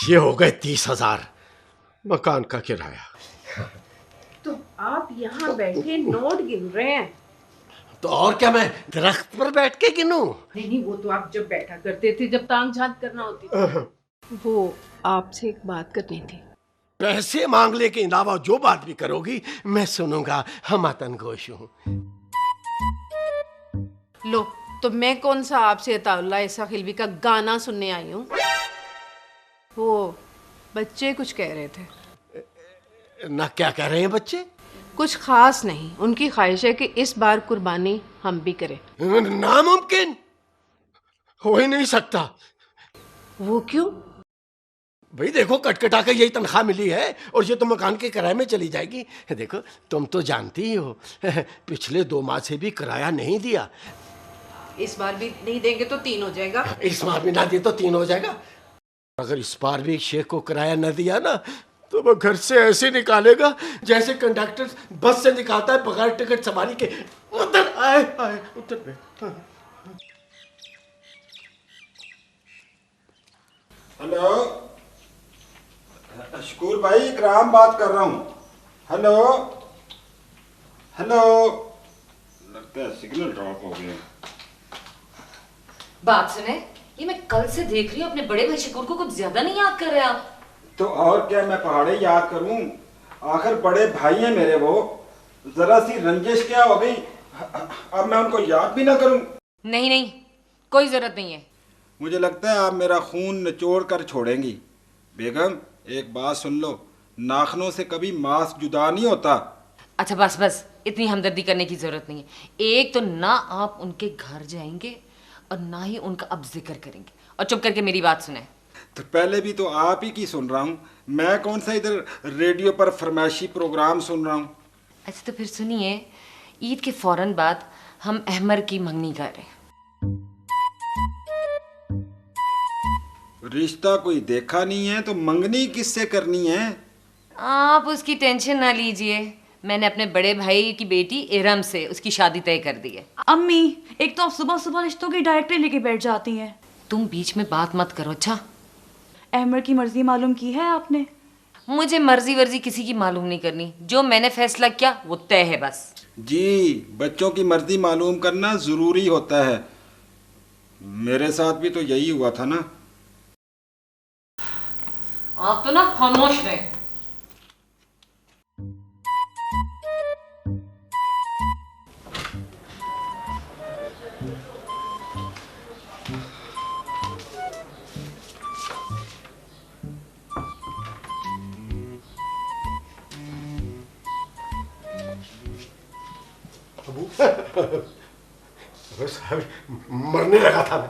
ये हो गए 30,000 मकान का किराया। तो आप यहाँ बैठे नोट गिन रहे हैं? तो और क्या, मैं दरख्त पर बैठ के गिनूं? नहीं, वो तो आप जब बैठा करते थे, जब तांग झांक करना होती थी। वो आपसे एक बात करनी थी। पैसे मांगने के अलावा जो बात भी करोगी मैं सुनूंगा। हम आतनगोश हूं। लो, तो मैं कौन सा आपसे अताउल्ला ऐसा खिलवी का गाना सुनने आई हूँ? वो बच्चे कुछ कह रहे थे। ना, क्या कह रहे हैं बच्चे? कुछ खास नहीं, उनकी ख्वाहिश है कि इस बार कुर्बानी हम भी करें। नामुमकिन, हो ही नहीं सकता। वो क्यों? भाई देखो, कटकटा के यही तनख्वाह मिली है और ये तो मकान के किराए में चली जाएगी। देखो, तुम तो जानती ही हो पिछले 2 माह से भी किराया नहीं दिया। इस बार भी नहीं देंगे तो 3 हो जाएगा। इस बार भी ना दिए तो 3 हो जाएगा। अगर इस बार भी शेख को किराया न दिया ना तो वो घर से ऐसे निकालेगा जैसे कंडक्टर बस से निकालता है बगैर टिकट सवारी के। उधर आए आए उधर बैठ। हेलो शकूर भाई, इकराम बात कर रहा हूँ। हेलो हेलो, लगता है सिग्नल ड्रॉप हो गया। बात सुने, ये मैं कल से देख रही हूँ अपने बड़े भाई शकूर को कुछ ज्यादा नहीं याद कर रहे आप? तो और क्या, मैं पहाड़े याद करूं? आखिर बड़े भाई हैं मेरे वो। जरा सी रंजिश क्या हो गई, अब मैं उनको याद भी ना करूं? नहीं नहीं, कोई जरूरत नहीं है। मुझे लगता है आप मेरा खून निचोड़ कर छोड़ेंगी। बेगम, एक बात सुन लो, नाखनों से कभी मांस जुदा नहीं होता। अच्छा बस बस, इतनी हमदर्दी करने की जरूरत नहीं है। एक तो ना आप उनके घर जाएंगे और ना ही उनका अब जिक्र करेंगे, और चुप करके मेरी बात सुने। तो पहले भी तो आप ही की सुन रहा हूँ, मैं कौन सा इधर रेडियो पर फरमाइशी प्रोग्राम सुन रहा हूँ। अच्छा तो फिर सुनिए, ईद के फौरन बाद हम अहमर की मंगनी कर रहे हैं। रिश्ता कोई देखा नहीं है तो मंगनी किससे करनी है? आप उसकी टेंशन ना लीजिए, मैंने अपने बड़े भाई की बेटी इरम से उसकी शादी तय कर दी है। अम्मी, एक तो आप सुबह सुबह रिश्तों की डायरेक्टरी लेके बैठ जाती हैं। तुम बीच में बात मत करो। अच्छा, अहमर की मर्जी मालूम की है आपने? मुझे मर्जी वर्जी किसी की मालूम नहीं करनी, जो मैंने फैसला किया वो तय है बस। जी, बच्चों की मर्जी मालूम करना जरूरी होता है। मेरे साथ भी तो यही हुआ था ना। आप तो ना खामोश रहे। बस मरने लगा था मैं।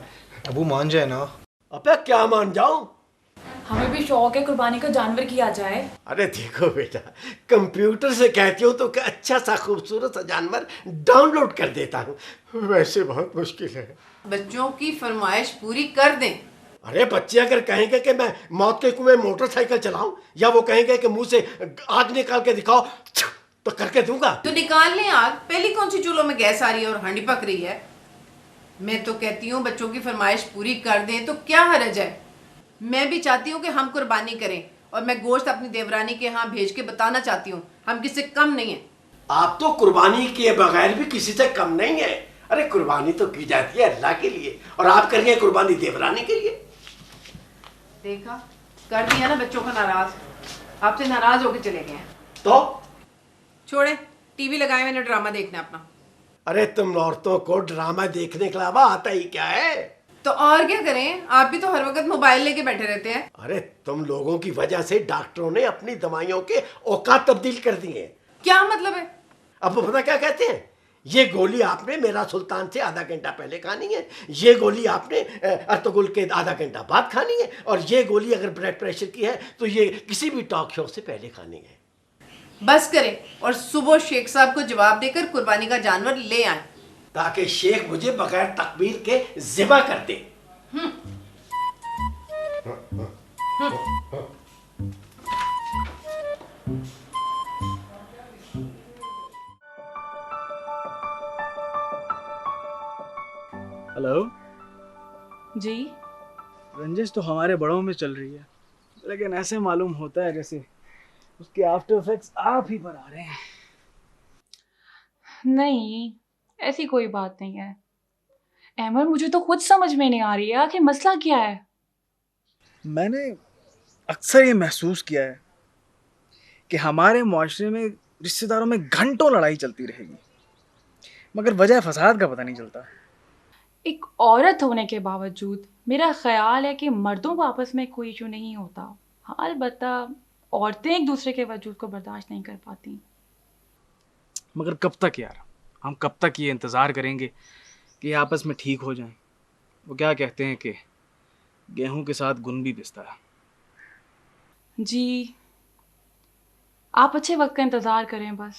अबू मान जाए ना। अबे क्या मान जाऊं? हमें भी शौक है कुर्बानी का जानवर किया जाए। अरे देखो बेटा, कंप्यूटर से कहती हूँ तो अच्छा सा खूबसूरत सा जानवर डाउनलोड कर देता हूँ। वैसे बहुत मुश्किल है। बच्चों की फरमाइश पूरी कर दें। अरे बच्चे अगर कहेंगे कि मैं मौत के कुएं मोटरसाइकिल चलाऊं, या वो कहेंगे कि मुंह से आग निकाल के दिखाओ, तो करके दूंगा। तो निकाल लें आग। पहली कौन सी चूल्हों में गैस आ रही है और हांडी पक रही है? मैं तो कहती हूँ बच्चों की फरमाइश पूरी कर दें तो क्या हर्ज है। मैं भी चाहती हूँ कि हम कुर्बानी करें, और मैं गोश्त अपनी देवरानी के यहाँ भेज के बताना चाहती हूँ हम किसी से कम नहीं है। आप तो कुर्बानी किए बगैर भी किसी से कम नहीं है। अरे कुर्बानी तो की जाती है अल्लाह के लिए, और आप करिए कुर्बानी देवरानी के लिए। देखा, कर दिया ना बच्चों को नाराज। आपसे नाराज होके चले गए हैं। तो छोड़े, टीवी लगाए, मैंने ड्रामा देखना है अपना। अरे तुम औरतों को ड्रामा देखने के अलावा आता ही क्या है? तो और क्या करें, आप भी तो हर वक्त मोबाइल लेके बैठे रहते हैं। अरे तुम लोगों की वजह से डॉक्टरों ने अपनी दवाइयों के औकात तब्दील कर दी हैं। क्या मतलब है? अब वो पता क्या कहते हैं, ये गोली आपने मेरा सुल्तान से आधा घंटा पहले खानी है, ये गोली आपने अर्तुगरुल के आधा घंटा बाद खानी है, और ये गोली अगर ब्लड प्रेशर की है तो ये किसी भी टॉक शो से पहले खानी है। बस करें और सुबह शेख साहब को जवाब देकर कुर्बानी का जानवर ले आए, ताकि शेख मुझे बगैर तकबीर के ज़िबा कर दे। हेलो जी रंजिश रंजिश तो हमारे बड़ों में चल रही है, लेकिन ऐसे मालूम होता है जैसे उसके आफ्टर इफेक्ट्स आप ही पर आ रहे हैं। नहीं, ऐसी कोई बात नहीं है अहमद, मुझे तो खुद समझ में नहीं आ रही है आखिर मसला क्या है। मैंने अक्सर ये महसूस किया है कि हमारे मुआशरे में रिश्तेदारों में घंटों लड़ाई चलती रहेगी, मगर वजह फसाद का पता नहीं चलता। एक औरत होने के बावजूद मेरा ख्याल है कि मर्दों को आपस में कोई इशू नहीं होता। हाँ, अलबत्ता औरतें एक दूसरे के वजूद को बर्दाश्त नहीं कर पाती। मगर कब तक यार, हम कब तक ये इंतज़ार करेंगे कि ये आपस में ठीक हो जाएं? वो क्या कहते हैं कि गेहूं के साथ गुन भी पिसता है। जी, आप अच्छे वक्त का इंतज़ार करें बस।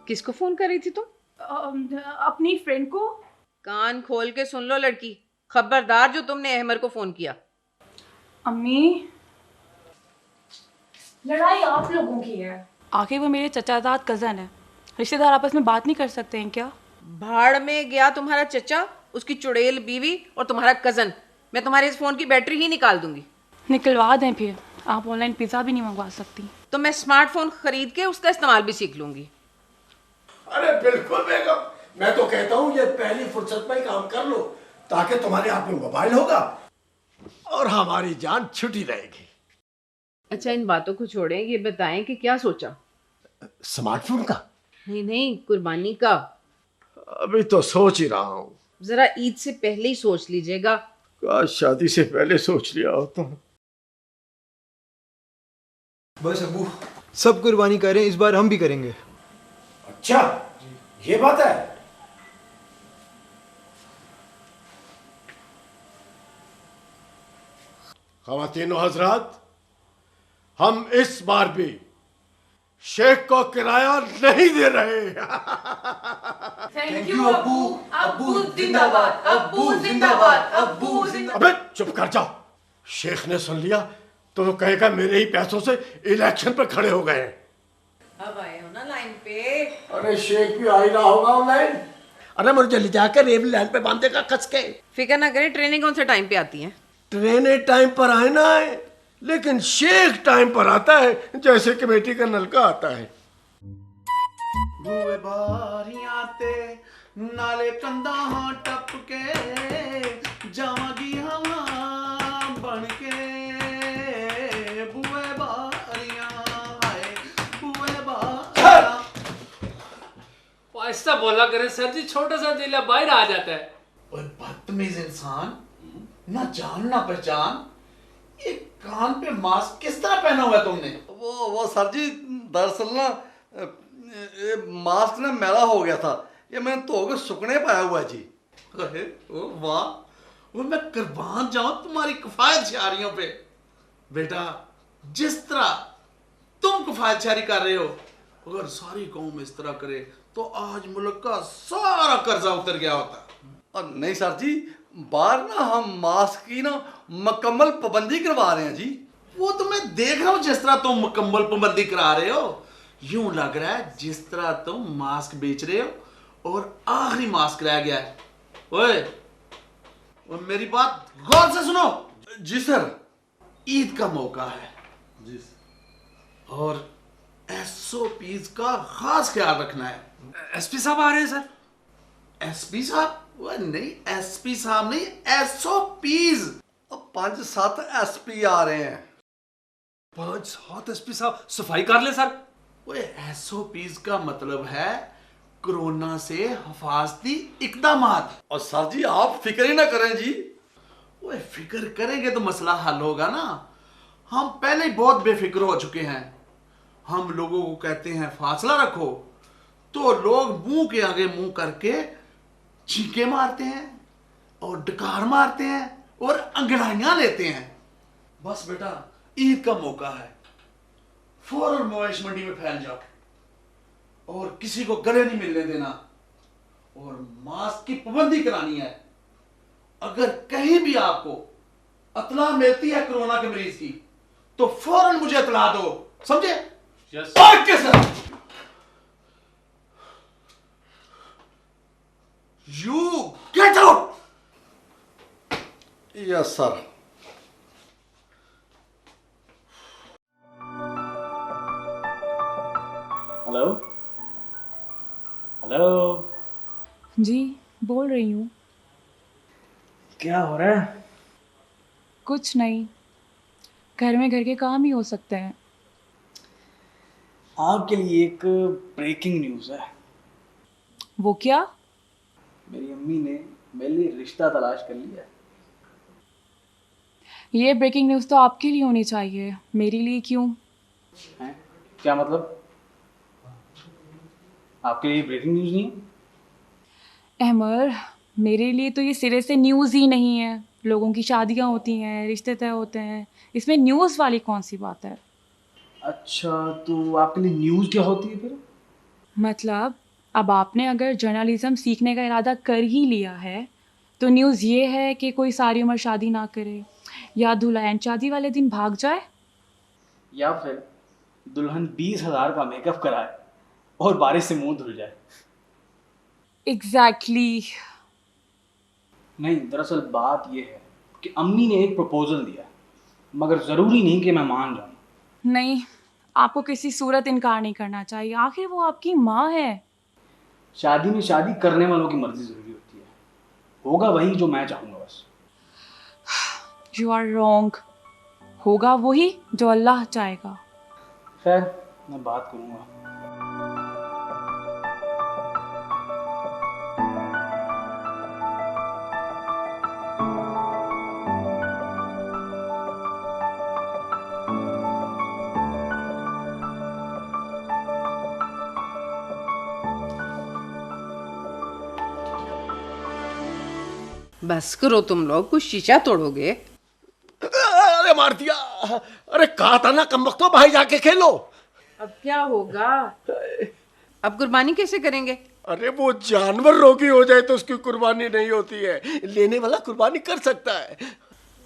किसको फोन कर रही थी तुम? अपनी फ्रेंड को। कान खोल के सुन लो लड़की, खबरदार जो तुमने अहमर को फोन किया। अम्मी, लड़ाई आप लोगों की है। आखिर वो मेरे चचाजाद कज़न है, रिश्तेदार आपस में बात नहीं कर सकते हैं क्या? भाड़ में गया तुम्हारा चचा, उसकी चुड़ैल बीवी और तुम्हारा कजन। मैं तुम्हारे इस फोन की बैटरी ही निकाल दूंगी। निकलवा दें फिर, आप ऑनलाइन पिज़्ज़ा भी नहीं मंगवा सकती। तो मैं स्मार्टफोन खरीद के उसका इस्तेमाल भी सीख लूंगी। अरे बिल्कुल बेगम, मैं तो कहता हूँ ये पहली फुर्सत में ही काम कर लो, ताकि तुम्हारे हाथ में मोबाइल होगा और हमारी जान छुटी रहेगी। अच्छा, इन बातों को छोड़ें, ये बताएं कि क्या सोचा? स्मार्टफोन का? नहीं नहीं, कुर्बानी का। अभी तो सोच ही रहा हूँ। जरा ईद से पहले ही सोच लीजिएगा। काश शादी से पहले सोच लिया होता। बस अबू, सब कुर्बानी करें, इस बार हम भी करेंगे। अच्छा, ये बात है। ख़वातीनो हज़रात, हम इस बार भी शेख को किराया नहीं दे रहे। थैंक यू अब्बू। अब्बू जिंदाबाद, अब्बू जिंदाबाद, अब्बू जिंदाबाद। अबे चुप कर जाओ, शेख ने सुन लिया तो वो कहेगा मेरे ही पैसों से इलेक्शन पर खड़े हो गए। अब आए हो ना लाइन पे। अरे शेख भी आ ही रहा होगा ऑनलाइन। अरे मुझे ले जाकर रेल लाइन पे बांधेगा कस के। फिक्र ना करें, ट्रेनें कौन से टाइम पे आती हैं? ट्रेनें टाइम पर आए ना आए, लेकिन शेख टाइम पर आता है जैसे कमेटी का नलका आता है। भूए बारियां ते नाले कंधा हाँ टप के जावांगी हवा बन के। भूए बारियां हाय भूए बारियां। ऐसा बोला करे सर जी, छोटा सा दिल है, बाहर आ जाता है। ओए बदतमीज इंसान, ना जान ना पहचान, ये कान पे मास्क किस तरह पहना हुआ है तुमने? वो सर जी, दरअसल ना ये मास्क ना मैला हो गया था, ये मैंने धो के सुखने पाया हुआ है जी। अरे ओ वाह, वो मैं कुर्बान जाऊं तुम्हारी किफायतशारियों पे। बेटा, जिस तरह तुम किफायतशारी कर रहे हो, अगर सारी कौम इस तरह करे तो आज मुल्क का सारा कर्जा उतर गया होता। और नहीं सर जी, बाहर ना हम मास्क की ना मुकम्मल पाबंदी करवा रहे हैं जी। वो तो मैं देख रहा हूँ, जिस तरह तुम मुकम्मल पाबंदी करा रहे हो, यूं लग रहा है जिस तरह तुम मास्क बेच रहे हो और आखिरी मास्क रह गया है। ओए, मेरी बात गौर से सुनो। जी सर। ईद का मौका है जी और SOPs का खास ख्याल रखना है। एसपी साहब आ रहे हैं सर। SP साहब? वो नहीं, SP साहब नहीं, SOPs। 5-7 SP आ रहे हैं। 5-7 एसपी साहब, सफाई कर ले सर। वो SOPs का मतलब है कोरोना से हिफाजती इकदामात। और सर जी आप फिक्र ही ना करें जी। वो फिक्र करेंगे तो मसला हल होगा ना। हम पहले ही बहुत बेफिक्र हो चुके हैं। हम लोगों को कहते हैं फासला रखो, तो लोग मुंह के आगे मुंह करके चीखे मारते हैं और डकार मारते हैं और अंगड़ाइयां लेते हैं। बस बेटा, ईद का मौका है, फौरन मवेश मंडी में फैल जाओ और किसी को गले नहीं मिलने देना। और मास्क की पाबंदी करानी है। अगर कहीं भी आपको अतला मिलती है कोरोना के मरीज की तो फौरन मुझे इतला दो, समझे? Yes okay sir. You get out. Yes sir. Hello hello. जी बोल रही हूँ। क्या हो रहा है? कुछ नहीं, घर में घर के काम ही हो सकते हैं। आपके लिए एक ब्रेकिंग न्यूज़ है। वो क्या? मेरी अम्मी ने मेरे लिए रिश्ता तलाश कर लिया है। ये ब्रेकिंग न्यूज़ तो आपके लिए होनी चाहिए, मेरे लिए क्यों? हैं? क्या मतलब? आपके लिए ब्रेकिंग न्यूज़ नहीं है? अहमर, मेरे लिए तो ये सिरे से न्यूज़ ही नहीं है। लोगों की शादियाँ होती हैं, रिश्ते तय होते हैं, इसमें न्यूज़ वाली कौन सी बात है? अच्छा, तो आपके लिए न्यूज़ क्या होती है फिर? मतलब अब आपने अगर जर्नलिज्म सीखने का इरादा कर ही लिया है तो न्यूज़ ये है कि कोई सारी उम्र शादी ना करे या दुल्हन शादी वाले दिन भाग जाए। या फिर दुल्हन 20,000 का मेकअप कराए और बारिश से मुंह धुल जाए। एग्जैक्टली। नहीं, दरअसल बात यह है कि अम्मी ने एक प्रपोजल दिया है, मगर ज़रूरी नहीं कि मैं मान जाऊँ। नहीं, आपको किसी सूरत इनकार नहीं करना चाहिए, आखिर वो आपकी माँ है। शादी में शादी करने वालों की मर्जी ज़रूरी होती है। होगा वही जो मैं चाहूँगा बस। You are wrong. होगा वही जो अल्लाह चाहेगा। खैर, मैं बात करूँगा। बस करो तुम लोग, कुछ शीशा तोड़ोगे। अरे मार दिया। अरे कहा था ना कमबख्तो, भाई जाके खेलो। अब क्या होगा? अब कुर्बानी कैसे करेंगे? अरे वो जानवर रोगी हो जाए तो उसकी कुर्बानी नहीं होती है, लेने वाला कुर्बानी कर सकता है।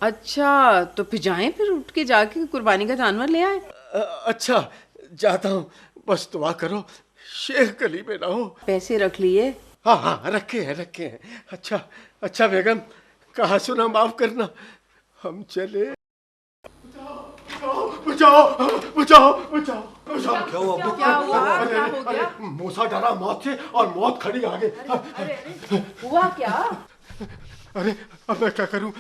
अच्छा तो फिर जाएं, फिर उठ के जाके कुर्बानी का जानवर ले आए। अच्छा जाता हूँ, बस दुआ करो शेख गली में ना हो। पैसे रख लिए? हाँ हाँ रखे हैं। अच्छा अच्छा बेगम, कहा सुना माफ करना, हम चले। बचाओ बचाओ बचाओ बचाओ। क्या हुआ? क्या हो गया? मूसा डरा मौत से और मौत खड़ी आगे। हुआ क्या? अरे अब मैं क्या करूं?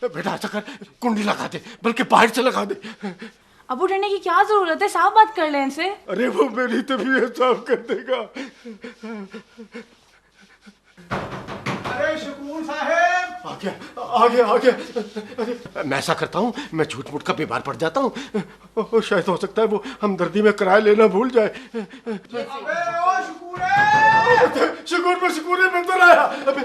बेटा ऐसा कर, कुंडी लगा दे, बल्कि बाहर से लगा दे। अब वो डरने की क्या जरूरत है, साफ बात कर लें इनसे। अरे वो मेरी तबीयत साफ कर देगा। अरे शकूर साहब, आ गया। अरे मैं ऐसा करता हूँ, मैं झूठ मूठ का बीमार पड़ जाता हूँ। शायद हो सकता है वो हमदर्दी में किराया लेना भूल जाए। अबे ओ शकूर में तो आया। अबे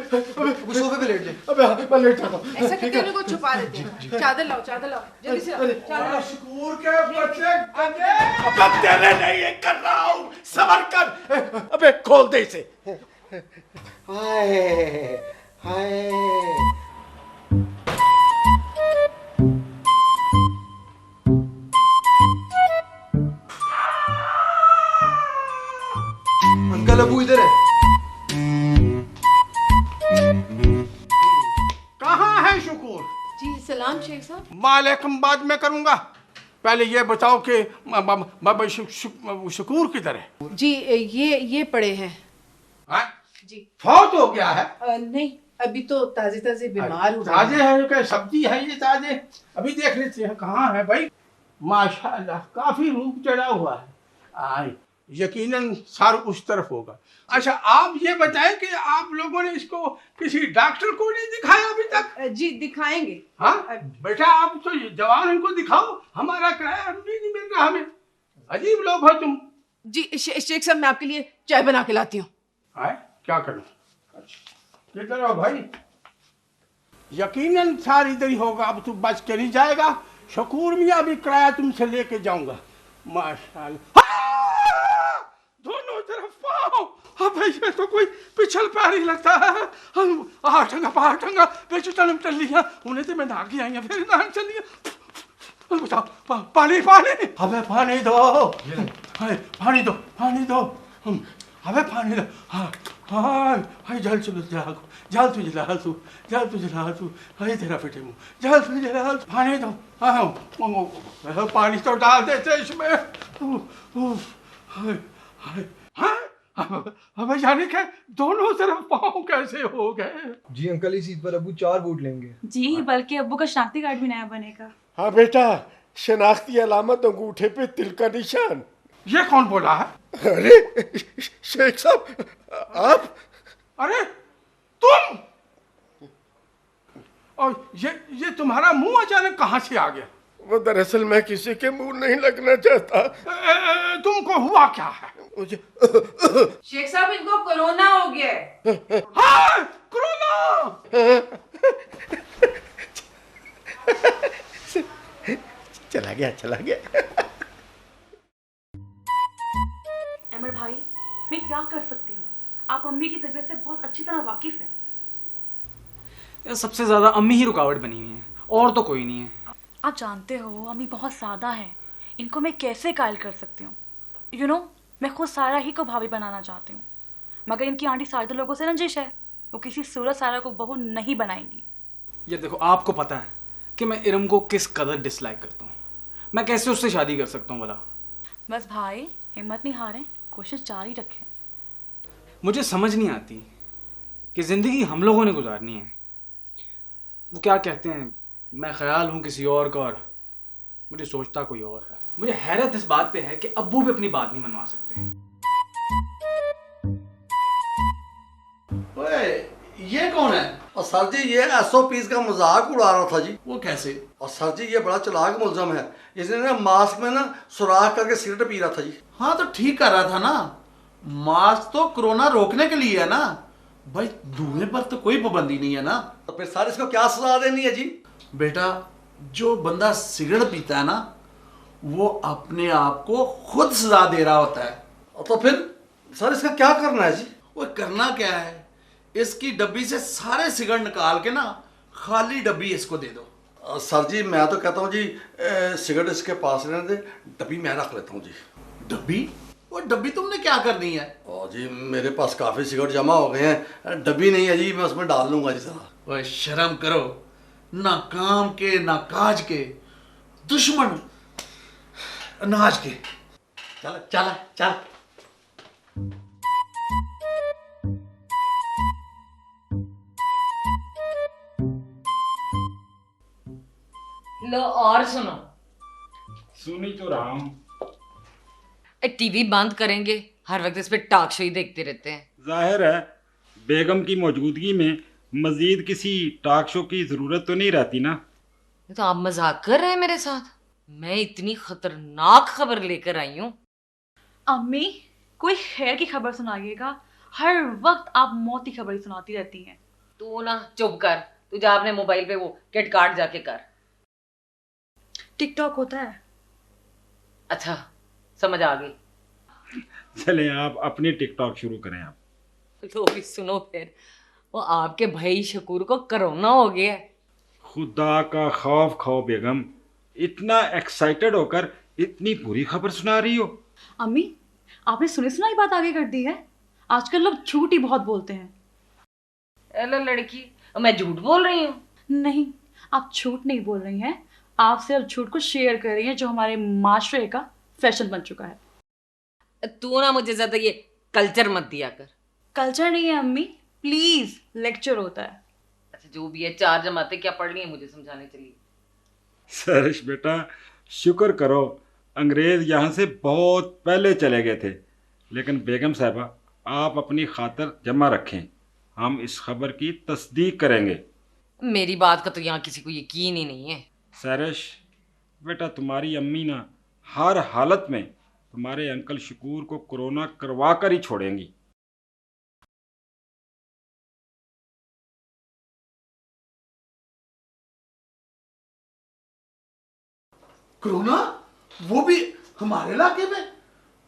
सोफे पे लेट जाए। अबे मैं लेट जाता हूँ। ऐसा करके उनको छुपा देते हैं। चादर लाओ जल्दी से लाओ। चादर लाओ। शकूर के बच्चे गंदे। अबे तेरे नहीं ये कर रहा हूँ, सबर कर। अबे खोल दे इसे। हाय हाय। अंकल अबू इधर है। कहाँ है शकूर? जी सलाम शेख साहब। वालेकुम, बाद में करूंगा, पहले ये बताओ कि बाबा शकूर किधर है? जी ये पड़े हैं। हाँ? जी फौत हो गया है? नहीं, अभी तो ताजे बीमार हुए। ताजे है क्या? सब्जी है ये ताजे? अभी देख लेते हैं कहाँ है भाई। माशाल्लाह काफी रूप चढ़ा हुआ है। आए यकीनन सर उस तरफ होगा। अच्छा आप ये बताएं कि आप लोगों ने इसको किसी डॉक्टर को नहीं दिखाया अभी तक? जी दिखाएंगे। हाँ बेटा, आप तो जवान इनको दिखाओ, हमारा किराया भी नहीं मिल रहा हमें। अजीब लोग हो तुम। जी शेख साहब, मैं आपके लिए चाय बना के लाती हूँ। क्या करूं? किधर हो भाई? यकीनन सार इधर ही होगा, अब तू बच के नहीं जाएगा। शकूर मियाँ भी किराया तुमसे लेके जाऊंगा। माशाल्लाह। दोनों तरफ पाओ। अब ये तो कोई पिछल पैर ही लगता है। हम आठंगा पाठंगा बेचू तलम चल लिया उन्हें तो मैं नाग ही आई फिर नाग चल लिया। बताओ पानी पानी, हमें पानी दो, पानी दो, पानी दो, हमें पानी दो। हाँ हाँ हाय जल चलो जल, जल तू जला तू, जल तू जला तू, हाय तेरा बेटे मुँह, जल तू जला, पानी दो। हाँ पानी तो डाल देते इसमें। अब जाने के दोनों तरफ पाँव कैसे हो गए। जी अंकल, इस ईद पर अबू 4 वोट लेंगे। जी बल्कि अब्बू का शनाख्ती कार्ड भी नया बनेगा। हाँ बेटा, शनाख्ती अलामत अंगूठे पे तिल का निशान। ये कौन बोला है? अरे शेख साहब आप। अरे तुम, और ये तुम्हारा मुंह अचानक कहाँ से आ गया? वो दरअसल मैं किसी के मुंह नहीं लगना चाहता। तुमको हुआ क्या है? मुझे शेख साहब इनको कोरोना हो गया है। हाँ कोरोना। चला गया चला गया। अमर भाई, मैं क्या कर सकती हूँ? आप अम्मी की तबीयत से बहुत अच्छी तरह वाकिफ हैं। यार सबसे ज्यादा अम्मी ही रुकावट बनी हुई है, और तो कोई नहीं है। आप जानते हो अम्मी बहुत सादा है, इनको मैं कैसे कायल कर सकती हूँ? यू नो, मैं खुद सारा ही को भाभी बनाना चाहती हूँ, मगर इनकी आंटी सारे लोगों से रंजिश है, वो किसी सूरत सारा को बहू नहीं बनाएंगी। ये देखो, आपको पता है कि मैं इरम को किस कदर डिसलाइक करता हूँ, मैं कैसे उससे शादी कर सकता हूँ भला? बस भाई हिम्मत नहीं हारें, कोशिश जारी रखें। मुझे समझ नहीं आती कि जिंदगी हम लोगों ने गुजारनी है। वो क्या कहते हैं, मैं ख्याल हूँ किसी और का और मुझे सोचता कोई और है। मुझे हैरत इस बात पे है कि अब्बू भी अपनी बात नहीं मनवा सकते। ओए, ये कौन है? और सर जी ये SOPs का मजाक उड़ा रहा था जी। वो कैसे? और सर जी ये बड़ा चालाक मुलजम है, इसने ना मास्क में ना सुराख करके सिगरेट पी रहा था जी। हाँ तो ठीक कर रहा था ना, मास्क तो कोरोना रोकने के लिए है ना भाई, धुएं पर तो कोई पाबंदी नहीं है ना। तो फिर सर इसको क्या सजा देनी है जी? बेटा, जो बंदा सिगरेट पीता है ना वो अपने आप को खुद सजा दे रहा होता है। तो फिर सर इसका क्या करना है जी? वो करना क्या है, इसकी डब्बी से सारे सिगरेट निकाल के ना खाली डब्बी इसको दे दो। सर जी मैं तो कहता हूँ जी सिगरेट इसके पास रहने दे, डब्बी मैं रख लेता हूँ जी। डब्बी? वो डब्बी तुमने क्या करनी है? और जी मेरे पास काफ़ी सिगरेट जमा हो गए हैं, डब्बी नहीं है जी, मैं उसमें डाल लूँगा जी जरा। ओए शर्म करो, ना काम के ना काज के, दुश्मन अनाज के। चल चल चल। लो और सुनो। सुनी तो रहा हूँ। टीवी बंद करेंगे, हर वक्त इस पे टॉक शो ही देखते रहते हैं। जाहिर है बेगम की मौजूदगी में मजीद किसी टॉक शो की जरूरत तो नहीं रहती ना। तो आप मजाक कर रहे हैं मेरे साथ? मैं इतनी खतरनाक खबर लेकर आई हूँ। अम्मी कोई खैर की खबर सुनाइएगा, हर वक्त आप मौत की खबर ही सुनाती रहती हैं। तू ना चुप कर, तू जा अपने मोबाइल पे वो किट कार्ड जाके कर। टिकटॉक होता है। अच्छा समझ आ गई। चले आप अपनी टिकटॉक शुरू करें आप। तो भी सुनो फिर, वो आपके भाई शकूर को कोरोना हो गया है। खुदा का खौफ खाओ बेगम, इतना एक्साइटेड होकर इतनी बुरी खबर सुना रही हो। अम्मी आपने सुनी सुनाई बात आगे कर दी है, आजकल लोग झूठ ही बहुत बोलते हैं। हेलो लड़की, मैं झूठ बोल रही हूँ? नहीं, आप झूठ नहीं बोल रही हैं, आप सिर्फ झूठ को शेयर कर रही हैं जो हमारे माशरे का फैशन बन चुका है। तू ना मुझे ज्यादा ये कल्चर मत दिया कर। कल्चर नहीं है अम्मी, प्लीज, लेक्चर होता है। अच्छा जो भी है, 4 जमातें क्या पढ़ रही है मुझे समझाने चलिए। सरश बेटा शुक्र करो, अंग्रेज यहाँ से बहुत पहले चले गए थे, लेकिन बेगम साहबा आप अपनी खातर जमा रखें, हम इस खबर की तस्दीक करेंगे। मेरी बात का तो यहाँ किसी को यकीन ही नहीं है। सरश बेटा तुम्हारी अम्मी ना हर हालत में तुम्हारे अंकल शकूर को कोरोना करवा कर ही छोड़ेंगी। कोरोना? वो भी हमारे इलाके में?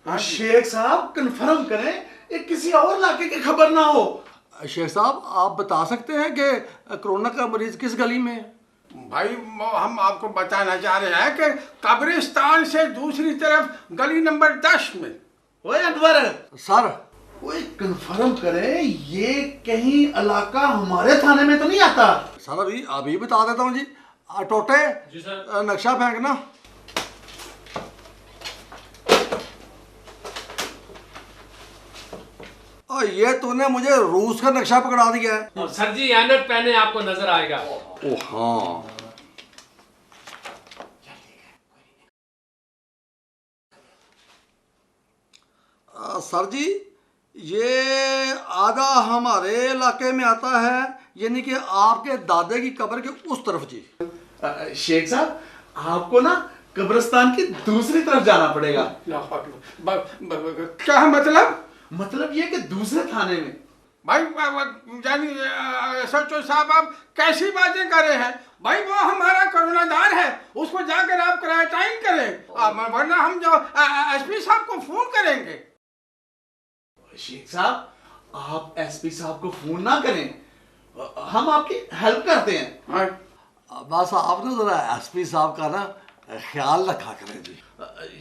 शेख साहब कंफर्म करें ये किसी और इलाके की खबर ना हो। शेख साहब आप बता सकते हैं कि कोरोना का मरीज किस गली में है? भाई हम आपको बताना चाह रहे हैं कि कब्रिस्तान से दूसरी तरफ गली नंबर 10 में। ओए अनवर सर ओए कंफर्म करें ये कहीं इलाका हमारे थाने में तो नहीं आता? सर अभी बता देता हूँ जी। टोटे जी सर। नक्शा फेंकना। और ये तूने मुझे रूस का नक्शा पकड़ा दिया है। और सर जी एनट पहने आपको नजर आएगा। ओ हाँ सर जी ये आधा हमारे इलाके में आता है, यानी कि आपके दादे की कब्र के उस तरफ जी। शेख साहब आपको ना कब्रिस्तान की दूसरी तरफ जाना पड़ेगा। क्या मतलब? मतलब ये कि दूसरे थाने में। भाई जानी सचो साहब आप कैसी बातें कर रहे हैं? भाई वो हमारा करुणादार है, उसको जाकर आप क्वारंटाइन करें, वरना हम जो एसपी साहब को फोन करेंगे। शेख साहब आप एसपी साहब को फोन ना करें, हम आपकी हेल्प करते हैं। बस आप ना जरा एसपी साहब का ना ख्याल रखा करें जी।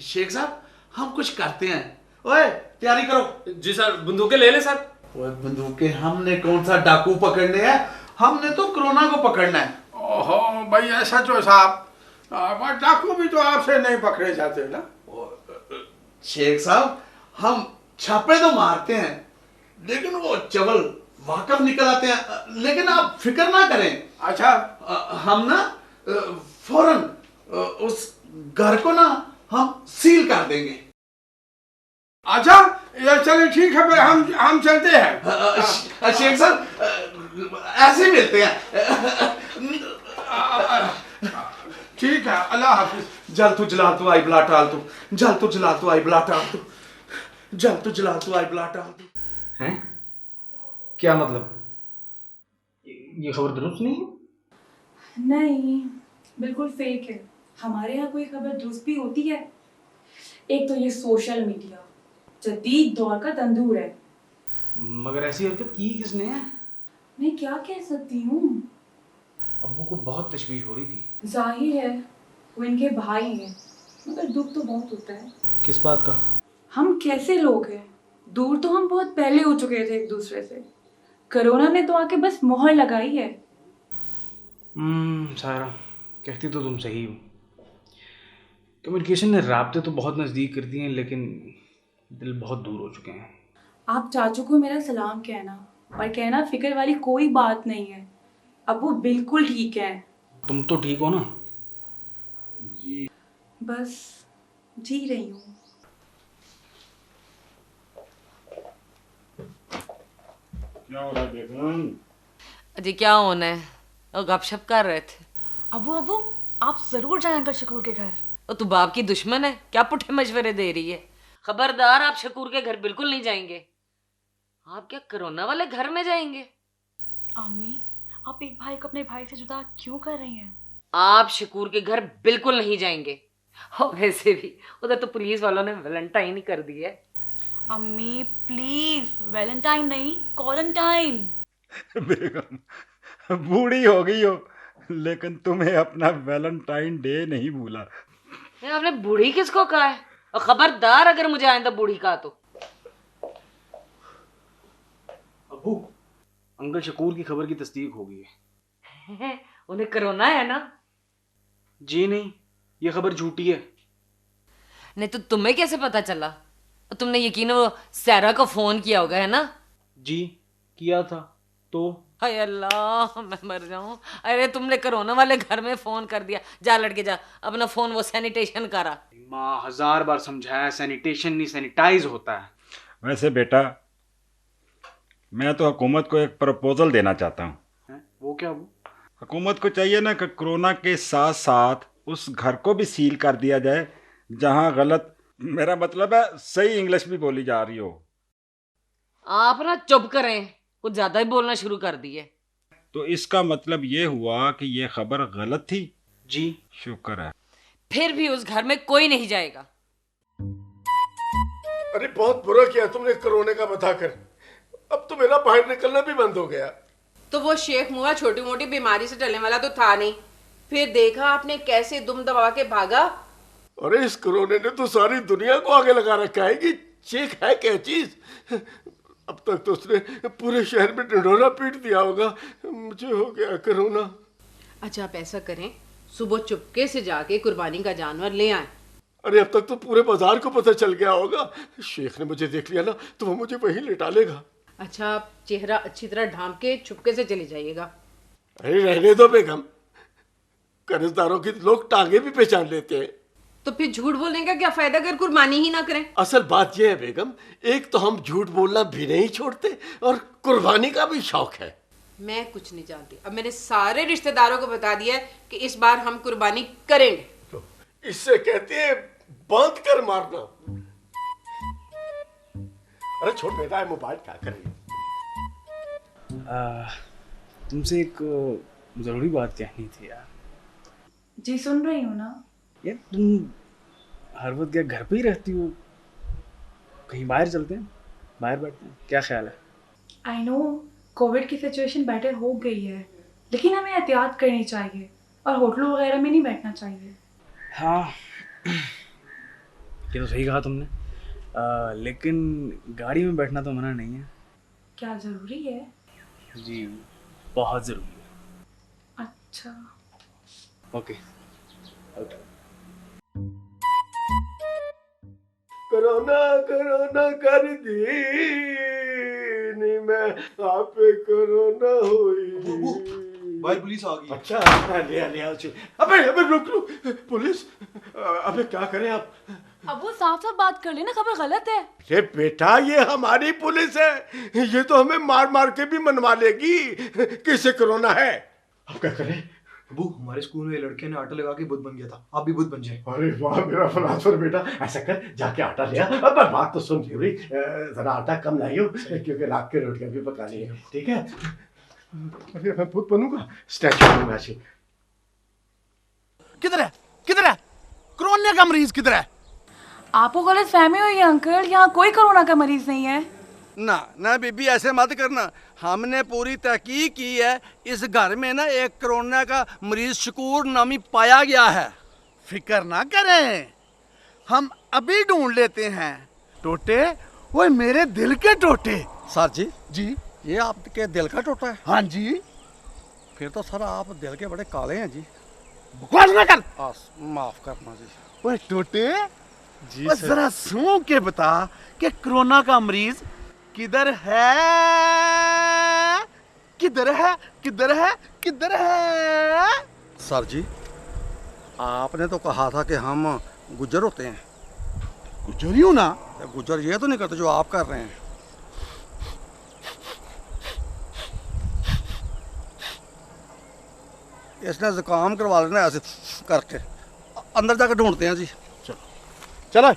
शेख साहब हम कुछ करते हैं। ओए तैयारी करो। जी सर। बंदूकें ले ले सर। ओए बंदूकें हमने कौन सा डाकू पकड़ने हैं, हमने तो कोरोना को पकड़ना है। ओहो भाई ऐसा तो साहब डाकू भी तो आपसे नहीं पकड़े जाते ना। शेख साहब हम छापे तो मारते हैं लेकिन वो चवल वाकफ निकल आते हैं। लेकिन आप फिक्र ना करें। अच्छा हम ना फौरन उस घर को ना हम सील कर देंगे। अच्छा ये चलिए ठीक है फिर हम चलते हैं। शेख साहब ऐसे मिलते हैं। ठीक है अल्लाह हाफिज। जल तू जला तू आई बला टाल तू, जल तू जला तू आई बला टाल तू, जल तू जला तू आई बला टाल तू। हैं? क्या मतलब? ये खबर दुरुस्त नहीं है? नहीं, बिल्कुल फेक है। हमारे यहाँ कोई खबर दुरुस्त भी होती है? एक तो ये सोशल मीडिया जदीद दौर का तंदूर है। मगर ऐसी हरकत की किसने है? मैं क्या कह सकती हूँ? अब्बू को बहुत तशवीश हो रही थी। जाहिर है वो इनके भाई हैं, मगर दुख तो बहुत होता है। किस बात का? हम कैसे लोग हैं, दूर तो हम बहुत पहले हो चुके थे एक दूसरे से। कोरोना ने तो आके बस मोहर लगाई है। सारा कहती तो तुम सही हो। कम्युनिकेशन ने राब्ते तो बहुत नज़दीक कर दिए हैं, लेकिन दिल बहुत दूर हो चुके हैं। आप चाचू को मेरा सलाम कहना और कहना फिक्र वाली कोई बात नहीं है, अब वो बिल्कुल ठीक है। तुम तो ठीक हो ना? जी बस जी रही हूँ। क्या हो रहा है बेगम? अजी क्या होना है, वो गपशप कर रहे थे। अबू आप जरूर जाएं अंकल शकूर के घर। और तू बाप की दुश्मन है क्या, पुट्ठे मशवरे दे रही है? खबरदार आप शकूर के घर बिल्कुल नहीं जाएंगे। आप क्या कोरोना वाले घर में जाएंगे? अम्मी आप एक भाई को अपने भाई से जुदा क्यों कर रही हैं? आप शकूर के घर बिल्कुल नहीं जाएंगे। और वैसे भी उधर तो पुलिस वालों ने वैलेंटाइन ही कर दी है। अम्मी प्लीज, वैलेंटाइन नहीं क्वारंटाइन। बेगम बूढ़ी हो गई हो लेकिन तुम्हें अपना वैलेंटाइन डे नहीं भूला। आपने बूढ़ी किसको कहा है? और खबरदार अगर मुझे आइंदा बूढ़ी कहा तो। अब्बू अंकल शकूर की खबर की तस्दीक हो गई है। उन्हें कोरोना है ना? जी नहीं, ये खबर झूठी है। नहीं तो तुम्हें कैसे पता चला? तुमने यकीन वो सारा को फोन किया होगा है ना? जी किया था। तो हाय अल्लाह मैं मर जाऊं। अरे तुमने कोरोना वाले घर में फोन कर दिया। जा लड़के जा, अपना फोन वो सैनिटेशन करा। माँ 1000 बार समझाया, सैनिटेशन नहीं सैनिटाइज होता है। वैसे बेटा मैं तो हुकूमत को एक प्रपोजल देना चाहता हूँ। वो क्या? वो हुकूमत को चाहिए ना कि कोरोना के साथ साथ उस घर को भी सील कर दिया जाए जहाँ गलत, मेरा मतलब है सही इंग्लिश भी बोली जा रही हो। आप ना चुप करें, कुछ ज्यादा ही बोलना शुरू कर दिए। तो इसका मतलब ये हुआ कि ये खबर गलत थी? जी शुक्र है। फिर भी उस घर में कोई नहीं जाएगा। अरे बहुत बुरा किया तुमने कोरोना का बताकर, अब तो मेरा बाहर निकलना भी बंद हो गया। तो वो शेख मुआ छोटी मोटी बीमारी से टलने वाला तो था नहीं, फिर देखा आपने कैसे दुम दबा के भागा। अरे इस कोरोना ने तो सारी दुनिया को आगे लगा रखा है कि शेख है क्या चीज। अब तक तो उसने पूरे शहर में ढिंढोरा पीट दिया होगा, मुझे हो गया कोरोना। अच्छा आप ऐसा करें, सुबह चुपके से जाके कुर्बानी का जानवर ले आए। अरे अब तक तो पूरे बाजार को पता चल गया होगा, शेख ने मुझे देख लिया ना तो वो मुझे वहीं लिटा लेगा। अच्छा आप चेहरा अच्छी तरह ढांप के चुपके से चले जाइएगा। अरे रहने दो बेगम, कर्जदारों की लोग टांगे भी पहचान लेते हैं। तो फिर झूठ बोलने का क्या फायदा अगर कुर्बानी ही ना करें। असल बात यह है बेगम, एक तो हम झूठ बोलना भी नहीं छोड़ते और कुर्बानी का भी शौक है। मैं कुछ नहीं जानती, अब मैंने सारे रिश्तेदारों को बता दिया है कि इस बार हम कुर्बानी करेंगे। तो इससे कहते हैं बांध कर मारना। अरे छोड़ बेटा, है मोबाइल क्या करें। तुमसे एक जरूरी बात कहनी थी यार। जी सुन रही हूँ ना। यार तुम हर वक्त क्या घर पे ही रहती हो, कहीं बाहर चलते हैं, बाहर बैठते हैं, क्या ख्याल है? आई नो कोविड की सिचुएशन बेटर हो गई है, लेकिन हमें एहतियात करनी चाहिए और होटलों वगैरह में नहीं बैठना चाहिए। हाँ ये तो सही कहा तुमने, लेकिन गाड़ी में बैठना तो मना नहीं है। क्या ज़रूरी है? जी बहुत ज़रूरी है। अच्छा ओके ओके। कोरोना कोरोना कर दी मैं आप कोरोना हुई। भाई पुलिस आ गई। अच्छा ले आओ। अबे रुक पुलिस, अबे क्या करें आप? अब वो साफ साफ बात कर लेना, खबर गलत है। अरे बेटा ये हमारी पुलिस है, ये तो हमें मार मार के भी मनवा लेगी किसे कोरोना है। अब क्या करें? अबू हमारे स्कूल में लड़के ने आटा लगा के बुद्ध बन गया था, आप भी बुद्ध बन जाए। अरे वाह मेरा फिलासफर बेटा, ऐसा कर जाके आटा ले आ। अब बात तो सुन पूरी, जरा आटा कम लाइयो क्योंकि रात के रोटियां भी पकानी है, ठीक है? अरे मैं बुद्ध बनूंगा, स्टैचू बनूंगा। किधर है कोरोना का मरीज किधर है? आपको गलत फहमी हुई है अंकल, यहाँ कोई कोरोना का मरीज नहीं है। ना बीबी ऐसे मत करना, हमने पूरी तहकीक की है, इस घर में ना एक कोरोना का मरीज शकूर नामी पाया गया है। फिक्र ना करें, हम अभी ढूंढ लेते हैं। टोटे, वो मेरे दिल के टोटे। सर जी जी ये आपके दिल का टोटा है? हाँ जी। फिर तो सर आप दिल के बड़े काले हैं जी। बकवास ना कर। माफ करना जी। ओए टोटे जी बस जरा सूंघ के बता कि कोरोना का मरीज किधर है? सर जी आपने तो कहा था कि हम गुज्जर होते हैं। गुज्जर ही हूं ना। गुज्जर ये तो नहीं करते जो आप कर रहे हैं। इसने जुकाम करवा लेना ऐसे करके। अंदर जाकर ढूंढते हैं जी। चलो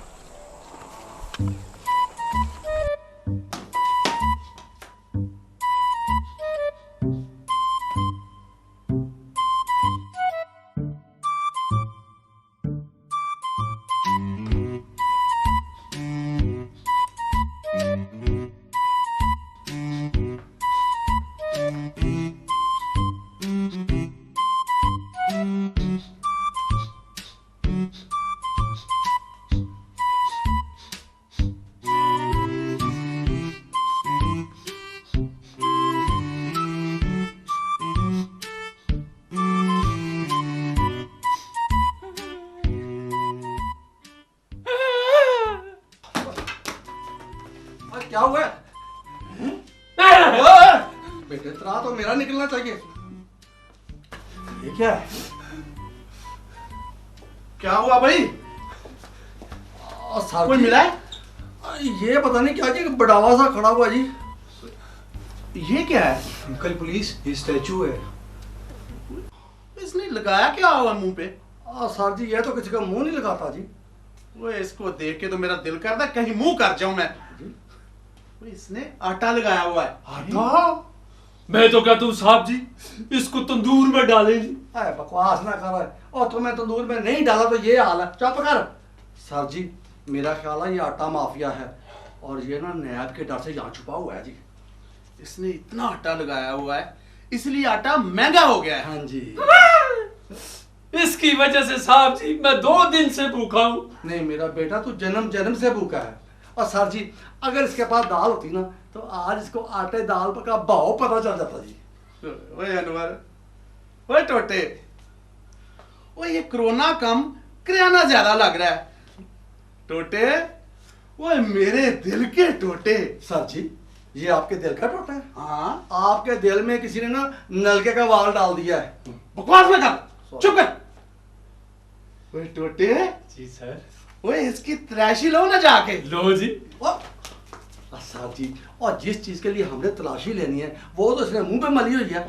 क्या हुआ? बेटे तना तो मेरा निकलना चाहिए। ये क्या है? क्या हुआ भाई? कोई मिला है? ये पता नहीं क्या जी, बड़ावा सा खड़ा हुआ जी। ये क्या है? अंकल पुलिस, ये स्टैचू है। इसने लगाया क्या हुआ मुंह पे? सर जी ये तो किसी का मुंह नहीं लगाता जी। वो इसको देख के तो मेरा दिल करता कहीं मुंह कर जाऊं मैं। वो इसने आटा लगाया हुआ है। आटा? मैं तो कहता हूँ साहब जी इसको तंदूर में डालें जी। बकवास ना कर, और तुम्हें तंदूर में नहीं डाला तो ये हाल है। चुप कर। सर जी मेरा ख्याल है ये आटा माफिया है, और ये ना नैब के डर से यहाँ छुपा हुआ है जी। इसने इतना आटा लगाया हुआ है, इसलिए आटा महंगा हो गया है। हाँ जी। इसकी वजह से साहब जी मैं 2 दिन से भूखा हूँ। नहीं मेरा बेटा तो जन्म से भूखा है। और सर जी अगर इसके पास दाल होती ना तो आज इसको आटे दाल का भाव पता चल जाता जी। ओए अनवर, ओए टोटे, ओए ये कोरोना कम किराना ज्यादा लग रहा है। टोटे, ओए मेरे दिल के टोटे। सर जी ये आपके दिल का टोटा है? हाँ। आपके दिल में किसी ने ना नलके का वाल डाल दिया है। बकवास मत कर, चुप कर। ओए टोटे। जी सर। ओए इसकी तलाशी लो ना जाके। लो जी। सर जी और जिस चीज के लिए हमने तलाशी लेनी है वो तो इसने मुंह पे मली हुई है,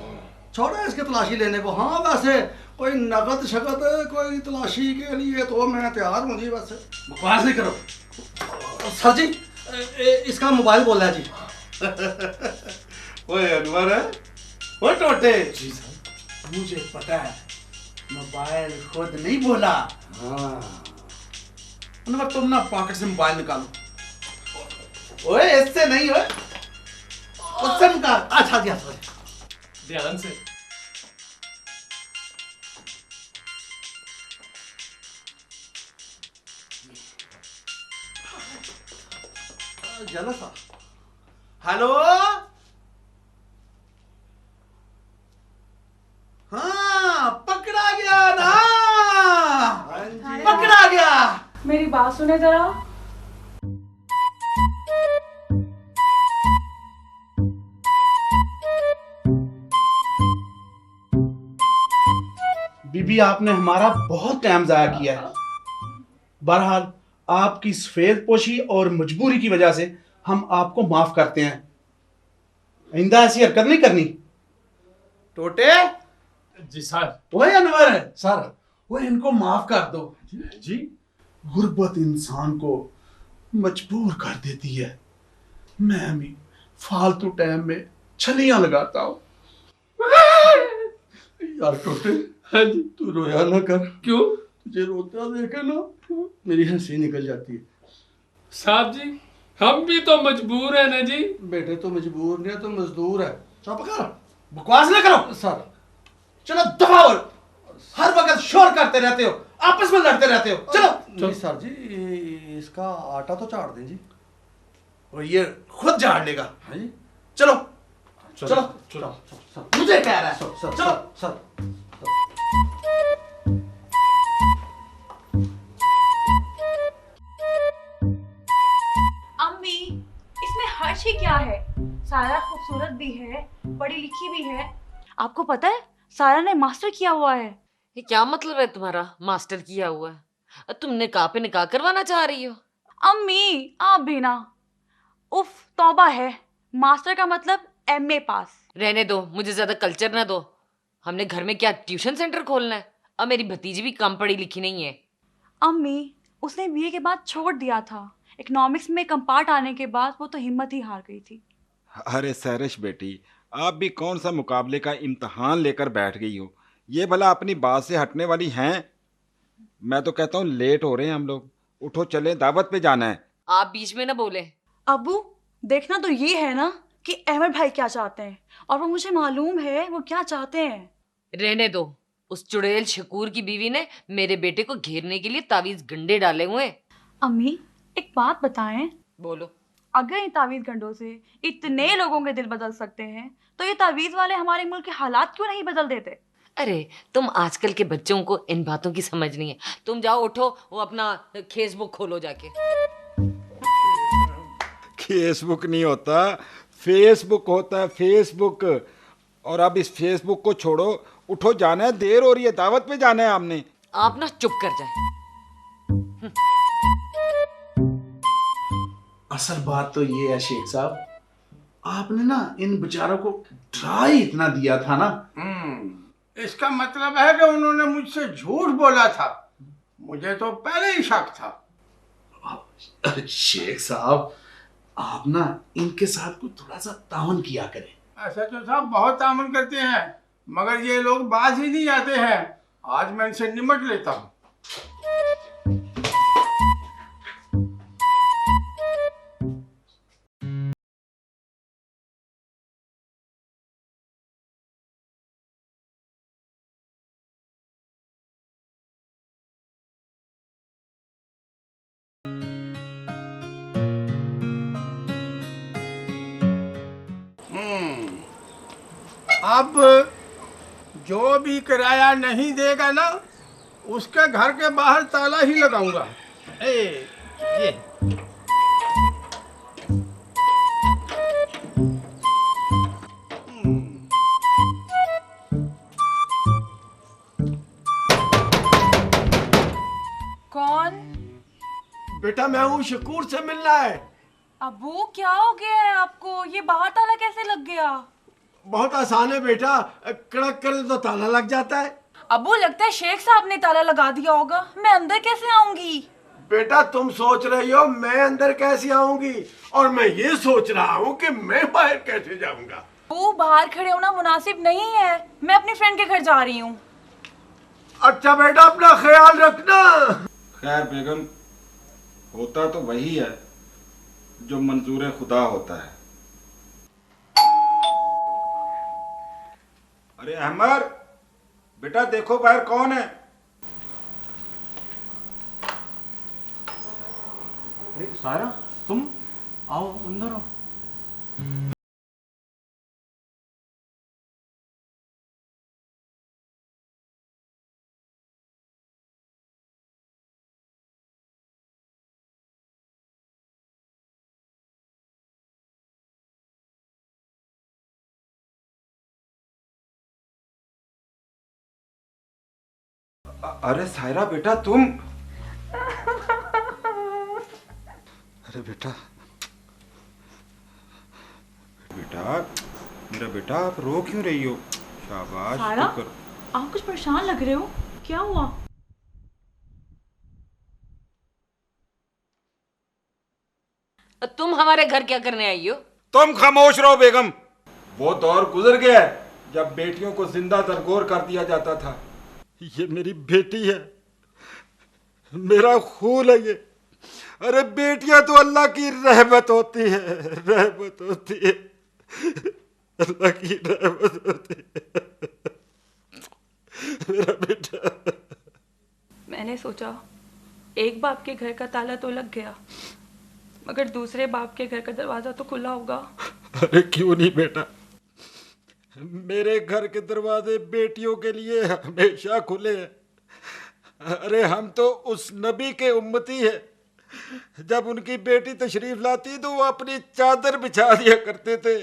छोड़ो इसके तलाशी लेने को। हाँ वैसे कोई नगद शकत कोई तलाशी के लिए तो मैं तैयार हूँ जी। वैसे बकवास नहीं करो। सर जी इसका मोबाइल बोल रहा है जी। ओए अनवर है, ओए टोटे। जी सर। मुझे पता है मोबाइल खुद नहीं बोला। हाँ अनवर तुम ना पॉकेट से मोबाइल निकालो। ओए इससे नहीं, ओए उससे निकाल। अच्छा जी अच्छा। ध्यान से। जलसा। हेलो। हाँ पकड़ा गया ना, पकड़ा गया। मेरी बात सुने जरा। बीबी आपने हमारा बहुत टाइम जाया किया है। बहरहाल आपकी सफेद पोशी और मजबूरी की वजह से हम आपको माफ करते हैं। आइंदा ऐसी हरकत नहीं करनी। टोटे। जी सर। वही अनवर है सर, वो इनको माफ कर दो जी। गुर्बत इंसान को मजबूर कर देती है। मैं भी फालतू टाइम में छलियां लगाता हूँ। यार टोटे हाँ जी। तू रोया ना कर। क्यों? तुझे रोता देखे ना मेरी हंसी निकल जाती है। साहब जी हम भी तो मजबूर है ना जी। बेटे तो मजबूर नहीं तो मजदूर है। चुप कर, बकवास ना करो सर। चलो दफा हो। हर वक्त शोर करते रहते हो, आपस में लड़ते रहते हो। चलो। नहीं सर जी इसका आटा तो चाट दें जी। और ये खुद झाड़ लेगा। हाँ जी चलो चलो चलो। मुझे कह रहा है सर चलो। सर। अम्मी इसमें हर्ष ही क्या है? सारा खूबसूरत भी है, पढ़ी लिखी भी है। आपको पता है सारा ने मास्टर किया हुआ है। ये क्या मतलब है तुम्हारा मास्टर किया हुआ है? तुम निकाह पे निकाह करवाना चाह रही हो? अम्मी आप भी ना। उफ तौबा है। मास्टर का मतलब एमए पास। रहने दो, मुझे ज्यादा कल्चर ना दो। हमने घर में क्या ट्यूशन सेंटर खोलना है? अब मेरी भतीजी भी कम पढ़ी लिखी नहीं है। अम्मी उसने बीए के बाद छोड़ दिया था। इकोनॉमिक्स में कम पार्ट आने के बाद वो तो हिम्मत ही हार गई थी। अरे सैरिश बेटी, आप भी कौन सा मुकाबले का इम्तहान लेकर बैठ गई हो? ये भला अपनी बात से हटने वाली हैं? मैं तो कहता हूँ लेट हो रहे हैं हम लोग, उठो चले, दावत पे जाना है। आप बीच में ना बोले। अबू देखना तो ये है ना कि अहमद भाई क्या चाहते हैं, और वो मुझे मालूम है वो क्या चाहते हैं। रहने दो, उस चुड़ैल शकूर की बीवी ने मेरे बेटे को घेरने के लिए तावीज गंडे डाले हुए। अम्मी एक बात बताएं। बोलो। अगर इन तावीज गंडों से इतने लोगों के दिल बदल सकते हैं तो ये तावीज वाले हमारे मुल्क के हालात क्यों नहीं बदल देते? अरे तुम आजकल के बच्चों को इन बातों की समझ नहीं है। तुम जाओ उठो, वो अपना फेसबुक खोलो जाके। फेसबुक नहीं होता, फेसबुक होता है, फेसबुक। और अब इस फेसबुक को छोड़ो, उठो जाना है, देर हो रही है, दावत पे जाना है हमने। आप ना चुप कर जाए। असल बात तो ये है शेख साहब, आपने ना इन बेचारों को डरा ही इतना दिया था ना। इसका मतलब है कि उन्होंने मुझसे झूठ बोला था। मुझे तो पहले ही शक था। शेख साहब आप ना इनके साथ को थोड़ा सा तावन किया करें। ऐसा तो साहब बहुत तामन करते हैं, मगर ये लोग बाज ही नहीं आते हैं। आज मैं इनसे निमट लेता हूँ। अब जो भी किराया नहीं देगा ना, उसके घर के बाहर ताला ही लगाऊंगा। ये कौन? बेटा मैं हूँ, शकूर से मिलना है। अबू क्या हो गया है आपको? ये बाहर ताला कैसे लग गया? बहुत आसान है बेटा, कड़क करे तो ताला लग जाता है। अबू लगता है शेख साहब ने ताला लगा दिया होगा। मैं अंदर कैसे आऊंगी? बेटा तुम सोच रही हो मैं अंदर कैसे आऊंगी, और मैं ये सोच रहा हूँ कि मैं बाहर कैसे जाऊंगा। अबू बाहर खड़े होना मुनासिब नहीं है, मैं अपनी फ्रेंड के घर जा रही हूँ। अच्छा बेटा अपना ख्याल रखना। खैर बेगम, होता तो वही है जो मंजूर खुदा होता है। अरे अहमर बेटा, देखो बाहर कौन है। अरे सायरा, तुम आओ अंदर आओ। अरे सायरा बेटा तुम। अरे बेटा मेरा बेटा, आप रो क्यों रही हो? शाबाश। सायरा, आप कुछ परेशान लग रहे हो, क्या हुआ? तुम हमारे घर क्या करने आई हो? तुम खामोश रहो बेगम। वो दौर गुजर गया है जब बेटियों को जिंदा दरगोर कर दिया जाता था। ये मेरी बेटी है, मेरा खून है ये। अरे बेटियां तो अल्लाह की रहमत होती है, रहमत होती है, अल्लाह की रहमत होती है। मेरा बेटा। मैंने सोचा एक बाप के घर का ताला तो लग गया, मगर दूसरे बाप के घर का दरवाजा तो खुला होगा। अरे क्यों नहीं बेटा, मेरे घर के दरवाजे बेटियों के लिए हमेशा खुले हैं। अरे हम तो उस नबी के उम्मती है, जब उनकी बेटी तशरीफ लाती तो वो अपनी चादर बिछा दिया करते थे,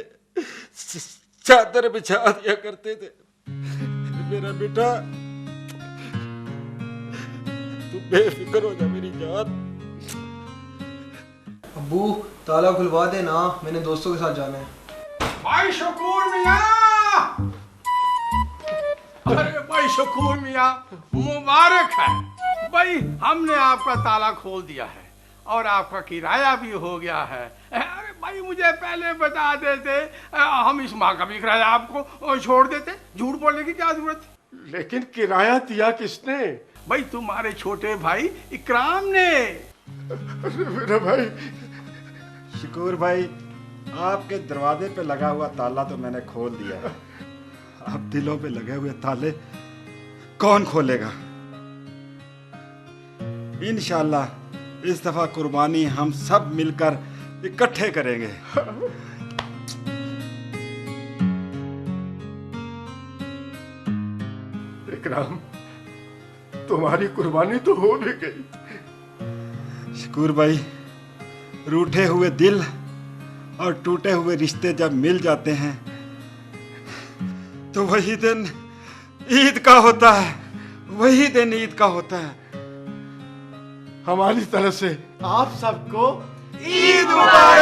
चादर बिछा दिया करते थे। मेरा बेटा तू बेफिक्र हो जा मेरी जान। अब्बू ताला खुलवा देना, मैंने दोस्तों के साथ जाना है। भाई शकूर मियाँ, अरे भाई शकूर मियाँ मुबारक है भाई, हमने आपका ताला खोल दिया है और आपका किराया भी हो गया है। अरे भाई मुझे पहले बता देते, हम इस माह का भी किराया आपको छोड़ देते। झूठ बोलने की क्या जरूरत? लेकिन किराया दिया किसने? भाई तुम्हारे छोटे भाई इकराम ने। अरे मेरा भाई। शकूर भाई, आपके दरवाजे पे लगा हुआ ताला तो मैंने खोल दिया है, अब दिलों पे लगे हुए ताले कौन खोलेगा? इंशाल्लाह इस दफा कुर्बानी हम सब मिलकर इकट्ठे करेंगे। इकराम, तुम्हारी कुर्बानी तो हो भी गई। शकूर भाई, रूठे हुए दिल और टूटे हुए रिश्ते जब मिल जाते हैं तो वही दिन ईद का होता है, वही दिन ईद का होता है। हमारी तरफ से आप सबको ईद मुबारक।